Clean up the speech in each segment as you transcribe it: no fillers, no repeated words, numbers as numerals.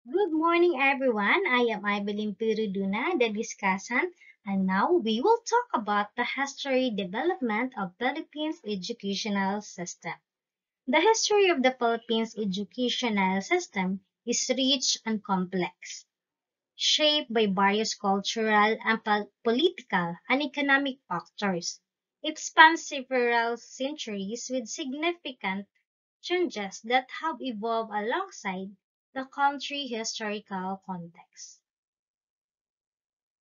Good morning, everyone. I am Evelyn Piruduna, the discussant, and now we will talk about the history development of Philippines educational system. The history of the Philippines educational system is rich and complex, shaped by various cultural and political and economic factors. It spans several centuries with significant changes that have evolved alongside the country's historical context.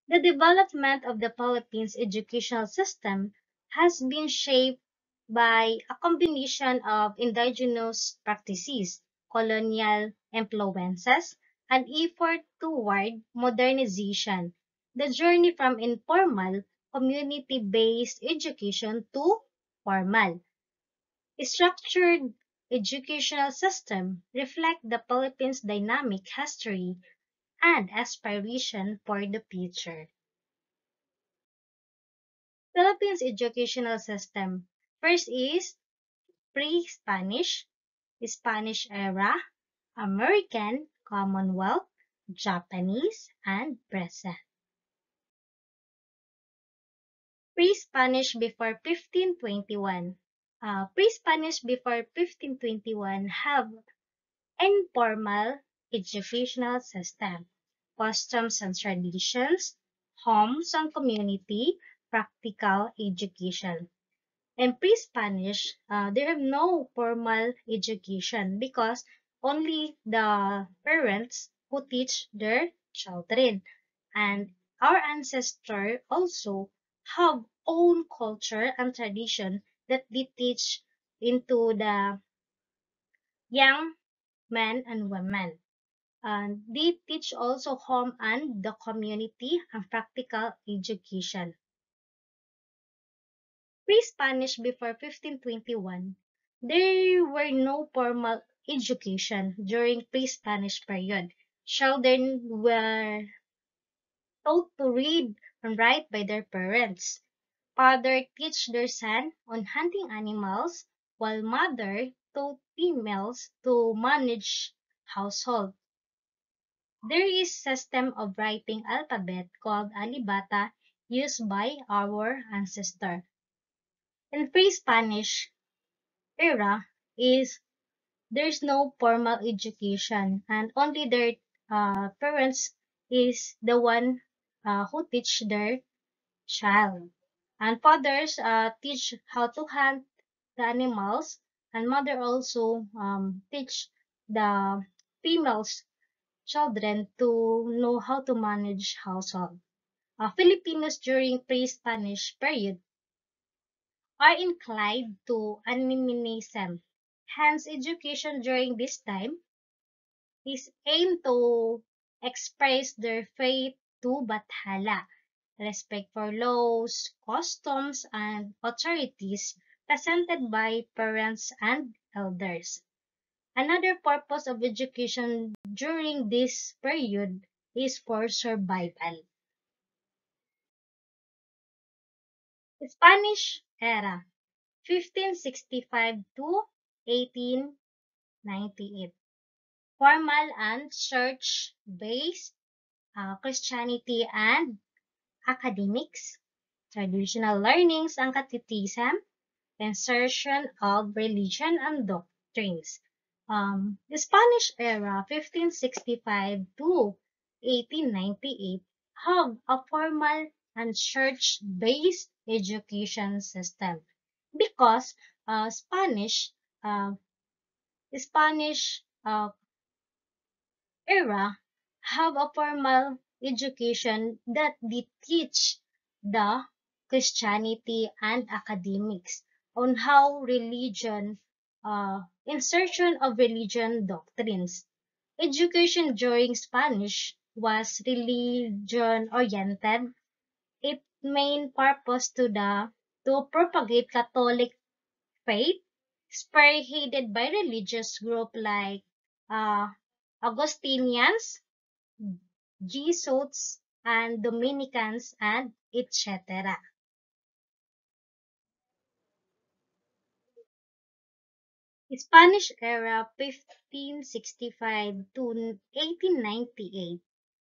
The development of the Philippines educational system has been shaped by a combination of indigenous practices, colonial influences, and effort toward modernization. The journey from informal, community-based education to formal, structured educational system reflect the Philippines' dynamic history and aspiration for the future. Philippines educational system. First is pre-Spanish, Spanish era, American, Commonwealth, Japanese, and present. Pre-Spanish before 1521. Pre-Spanish before 1521 have informal educational system, customs and traditions, homes and community, practical education. In pre-Spanish, there are no formal education because only the parents who teach their children. And our ancestors also have own culture and tradition that they teach into the young men and women. And they teach also home and the community and practical education. Pre-Spanish before 1521, there were no formal education during pre-Spanish period. Children were taught to read and write by their parents. Father teach their son on hunting animals, while mother taught females to manage household. There is system of writing alphabet called Alibata used by our ancestor. In pre-Spanish era is there's no formal education and only their parents is the one who teach their child. And fathers teach how to hunt the animals and mother also teach the females children to know how to manage household. Filipinos during pre-Spanish period are inclined to animism. Hence, education during this time is aimed to express their faith to Bathala, respect for laws, customs, and authorities presented by parents and elders. Another purpose of education during this period is for survival. Spanish era, 1565 to 1898. Formal and church-based Christianity and academics, traditional learnings and catechism, insertion of religion and doctrines. The Spanish era, 1565 to 1898, have a formal and church-based education system because uh, Spanish era have a formal education that they teach the Christianity and academics on how insertion of religion doctrines. Education during Spanish was religion oriented. Its main purpose to propagate Catholic faith, spearheaded by religious group like uh, Augustinians, Jesuits, and Dominicans, and etc. Spanish era 1565 to 1898.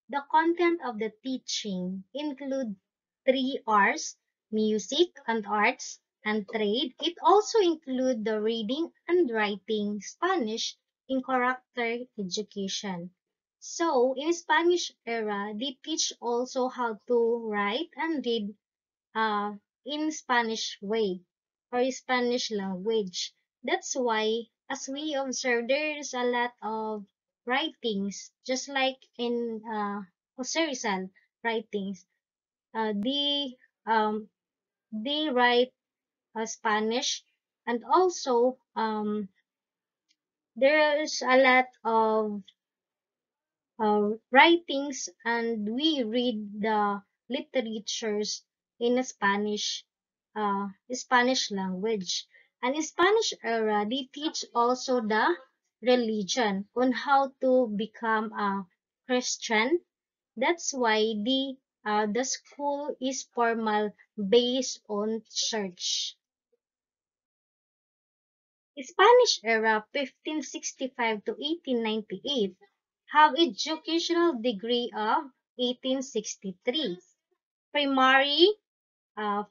The content of the teaching include three R's: music and arts and trade. It also include the reading and writing Spanish in character education. So in Spanish era, they teach also how to write and read uh, in Spanish way or Spanish language. That's why, as we observe, there's a lot of writings, just like in Jose Rizal writings. Uh, they um, they write Spanish, and also there's a lot of writings, and we read the literatures in a Spanish language. And in Spanish era, they teach also the religion on how to become a Christian. That's why the school is formal based on church. Spanish era 1565 to 1898 have educational degree of 1863. Primary,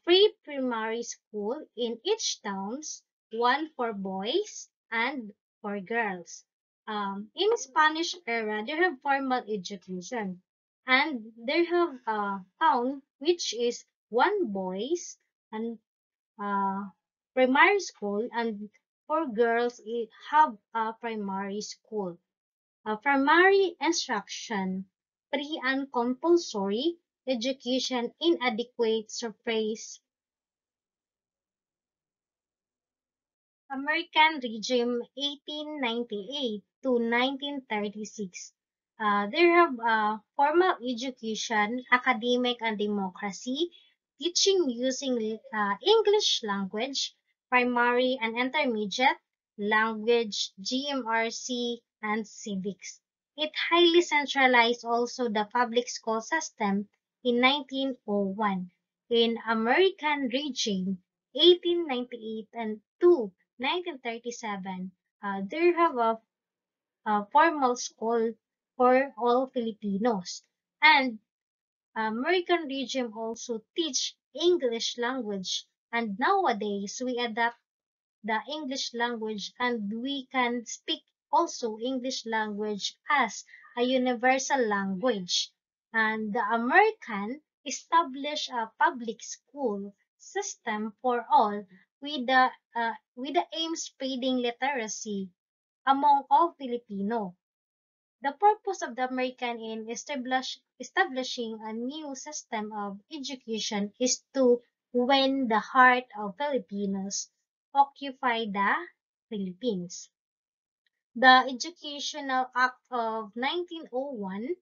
free primary school in each towns, one for boys and for girls. In Spanish era, they have formal education, and they have a town which is one boys and uh, primary school, and for girls it have a primary school. Primary instruction, pre and compulsory education inadequate surface. American regime 1898 to 1936. They have formal education, academic and democracy, teaching using English language, primary and intermediate, language, GMRC, and civics. It highly centralized also the public school system in 1901. In American regime 1898 and 2 1937, they have a formal school for all Filipinos. And American regime also teach English language. And nowadays, we adapt the English language, and we can speak also English language as a universal language. And the American established a public school system for all with the aim spreading literacy among all Filipino. The purpose of the American in establishing a new system of education is to win the heart of Filipinos, occupy the Philippines. The Educational Act of 1901,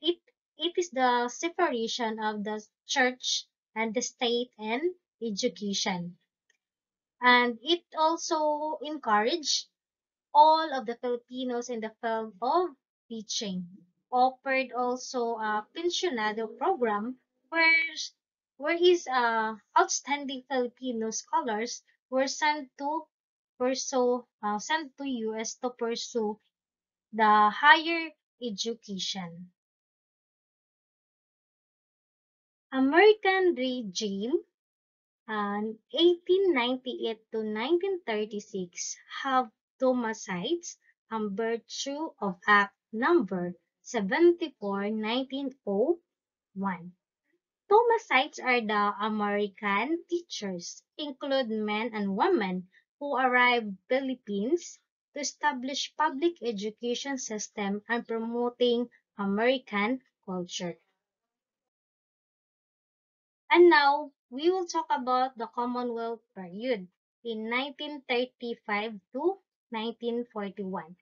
it is the separation of the church and the state and education. And it also encouraged all of the Filipinos in the field of teaching. Offered also a pensionado program where outstanding Filipino scholars were sent to US to pursue the higher education. American regime and 1898 to 1936 have Thomasites and virtue of Act Number 74, 1901. Thomasites are the American teachers, include men and women who arrived Philippines to establish public education system and promoting American culture. And now, we will talk about the Commonwealth period in 1935 to 1941.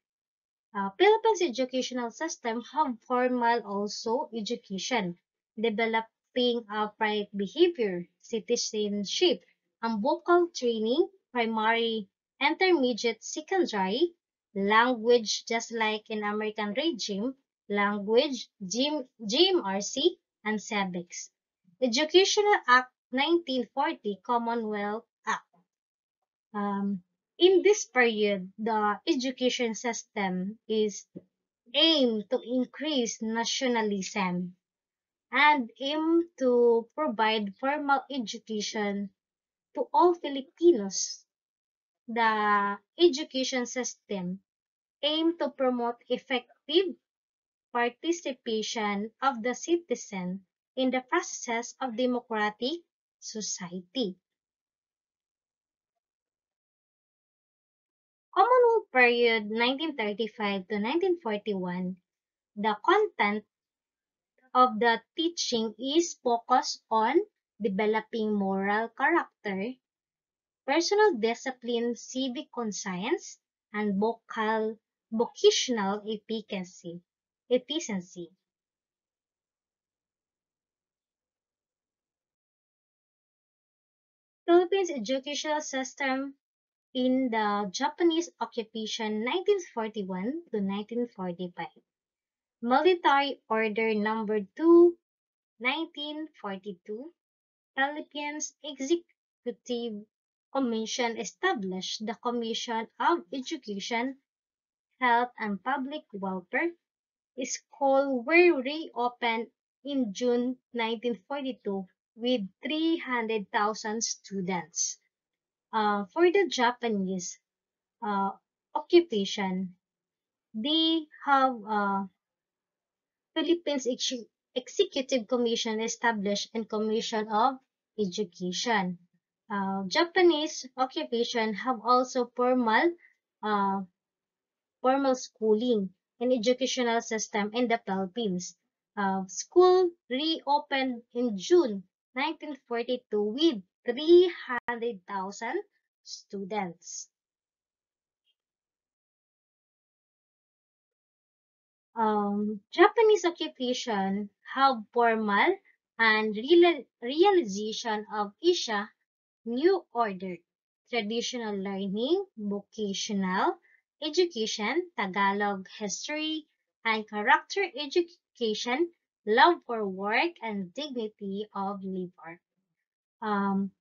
Philippines educational system have formal also education, developing upright behavior, citizenship, and vocal training, primary, intermediate, secondary, language, just like in American regime, language, GMRC, and civics. Educational Act 1940 Commonwealth Act. In this period, the education system is aimed to increase nationalism and aim to provide formal education to all Filipinos. The education system aimed to promote effective participation of the citizen in the processes of democratic society. Commonwealth period 1935 to 1941, the content of the teaching is focused on developing moral character, personal discipline, civic conscience, and vocational efficiency. Philippines educational system in the Japanese occupation 1941 to 1945. Military Order Number 2, 1942. Philippines Executive Commission established the Commission of Education, Health and Public Welfare. Schools were reopened in June 1942 with 300,000 students. For the Japanese uh, occupation, they have Philippines Executive Commission established and Commission of Education. Japanese occupation have also uh, formal schooling and educational system in the Philippines. School reopened in June 1942 with 300,000 students. Japanese occupation have formal and realization of Asia New Order, traditional learning, vocational education, Tagalog history, and character education, love for work, and dignity of labor. Um,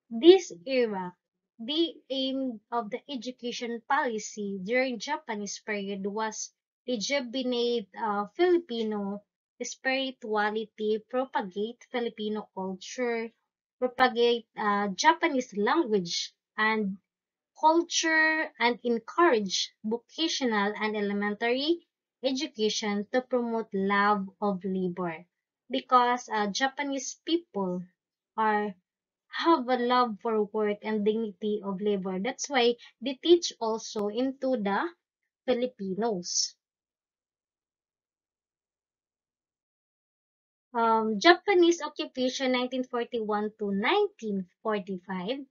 this era, the aim of the education policy during Japanese period was rejuvenate Filipino spirituality, propagate Filipino culture, propagate Japanese language and culture, and encourage vocational and elementary education to promote love of labor. Because Japanese people are have a love for work and dignity of labor. That's why they teach also into the Filipinos. Japanese occupation 1941 to 1945.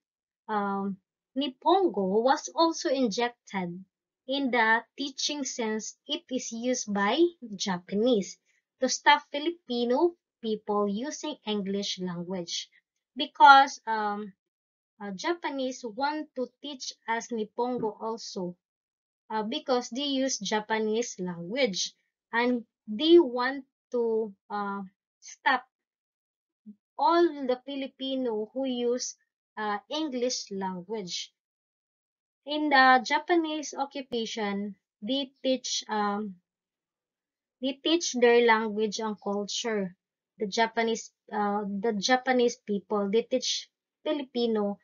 Um, Nippongo was also injected in the teaching since it is used by Japanese to stop Filipino people using English language because Japanese want to teach us Nippongo also because they use Japanese language and they want to stop all the Filipino who use English language. In the Japanese occupation, they teach their language and culture. The Japanese people, they teach Filipino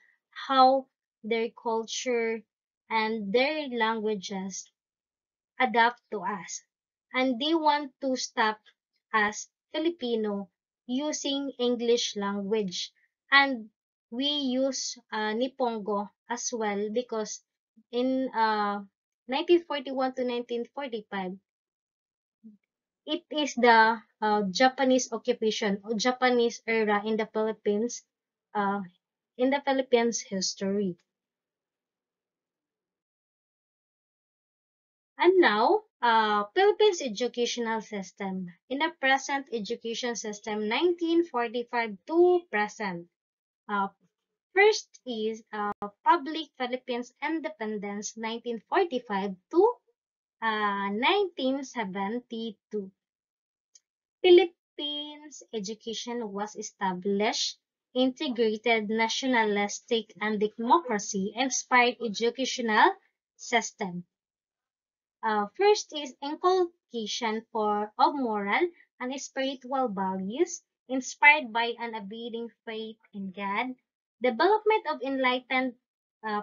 how their culture and their languages adapt to us. And they want to stop us Filipino using English language. And we use Nipongo as well because in 1941 to 1945, it is the Japanese occupation or Japanese era uh, in the Philippines history. And now, Philippines educational system. In the present education system, 1945 to present. Uh, First is Public Philippines Independence, 1945 to 1972. Philippines education was established integrated, nationalistic, and democracy-inspired educational system. First is inculcation of moral and spiritual values inspired by an abiding faith in God, development of enlightened,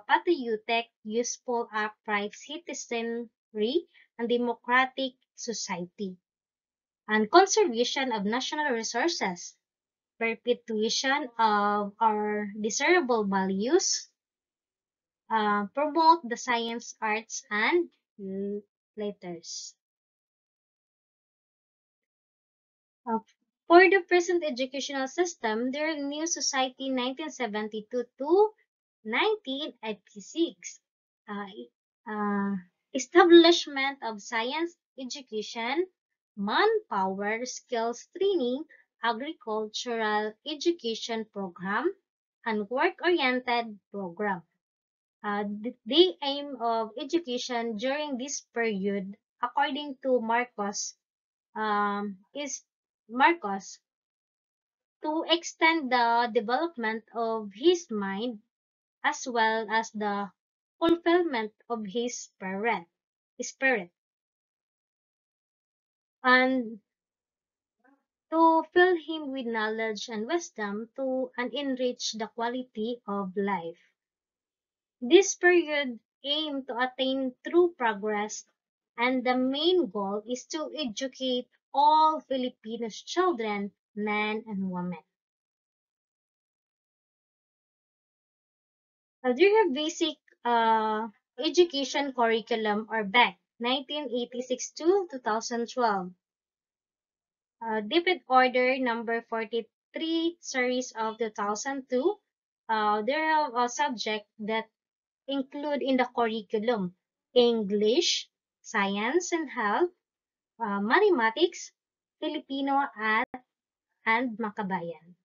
patriotic, useful, upright citizenry, and democratic society, and conservation of national resources, perpetuation of our desirable values, promote the science, arts, and letters. Uh, for the present educational system, the New Society 1972 to 1986. Uh, uh, Establishment of science education, manpower skills training, agricultural education program, and work-oriented program. The aim of education during this period, according to is Marcos, to extend the development of his mind as well as the fulfillment of his spirit, and to fill him with knowledge and wisdom to and enrich the quality of life. This period aimed to attain true progress, and the main goal is to educate all Filipino children, men and women. Do you have basic education curriculum or BEC 1986 to 2012? Debit order number 43 series of 2002. There are a subject that include in the curriculum English, science and health, mathematics, Filipino and Makabayan.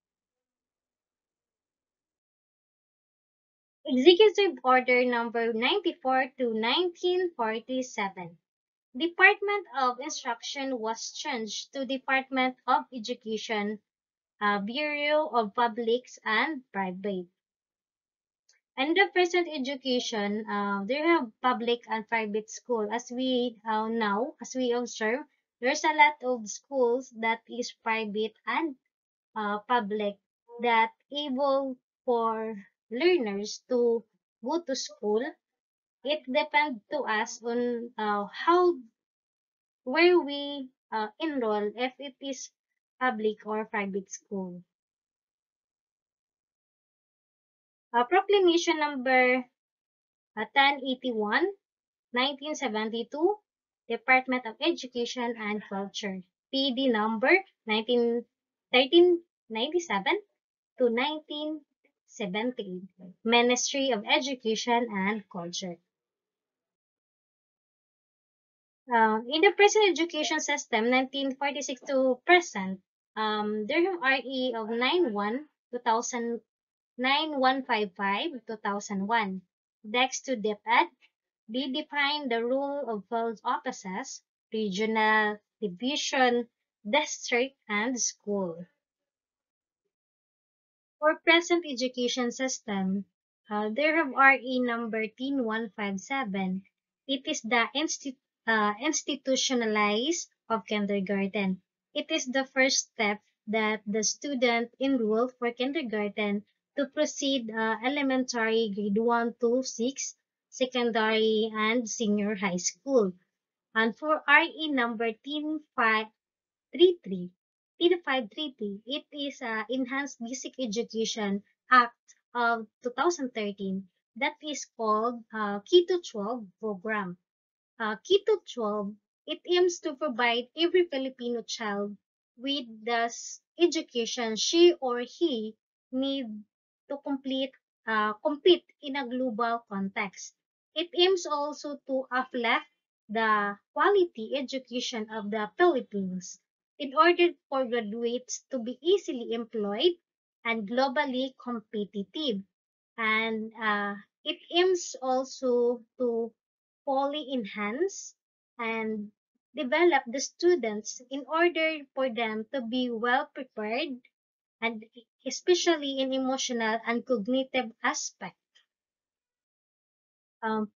Executive Order number 94 to 1947. Department of Instruction was changed to Department of Education, Bureau of Publics and Private. And the present education, there have public and private school. As we as we observe, there's a lot of schools that is private and public that able for learners to go to school. It depends to us on how where we enroll, if it is public or private school. Proclamation number 1081, 1972, Department of Education and Culture. PD number 1397 to 1978, Ministry of Education and Culture. In the present education system, 1946 to present, there are RE of 91, 2000, 9155, 2001. Next to DepEd, they define the role of field offices, regional, division, district, and school. For present education system, there have RE number 10157. It is the institutionalized of kindergarten. It is the first step that the student enroll for kindergarten to proceed elementary grade 1 to 6, secondary and senior high school. And for RE number 10533, it is Enhanced Basic Education Act of 2013 that is called Keto 12 program. Keto 12, it aims to provide every Filipino child with the education she or he need to compete in a global context. It aims also to uplift the quality education of the Philippines in order for graduates to be easily employed and globally competitive. And it aims also to fully enhance and develop the students in order for them to be well prepared and especially in emotional and cognitive aspects.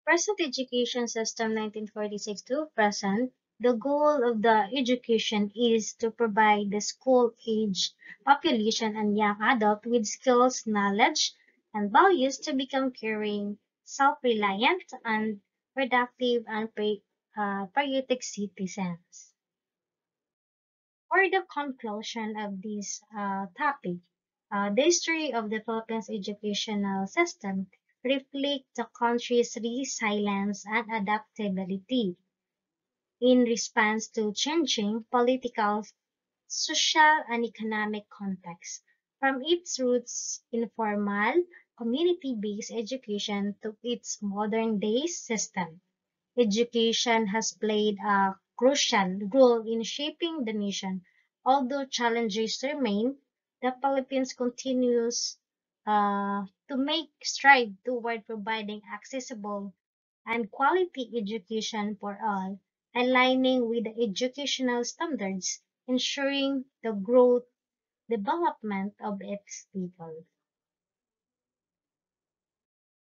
Present education system 1946 to present, the goal of the education is to provide the school age population and young adult with skills, knowledge, and values to become caring, self-reliant, and productive and patriotic citizens. For the conclusion of this topic, the history of the Philippines educational system reflects the country's resilience and adaptability in response to changing political, social, and economic contexts. From its roots in formal, community-based education to its modern-day system, education has played a crucial role in shaping the nation. Although challenges remain, the Philippines continues to make strides toward providing accessible and quality education for all, aligning with the educational standards, ensuring the growth development of its people.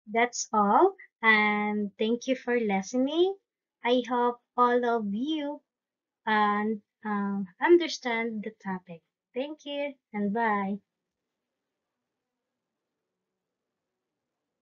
That's all, and thank you for listening. I hope all of you and understand the topic. Thank you and bye.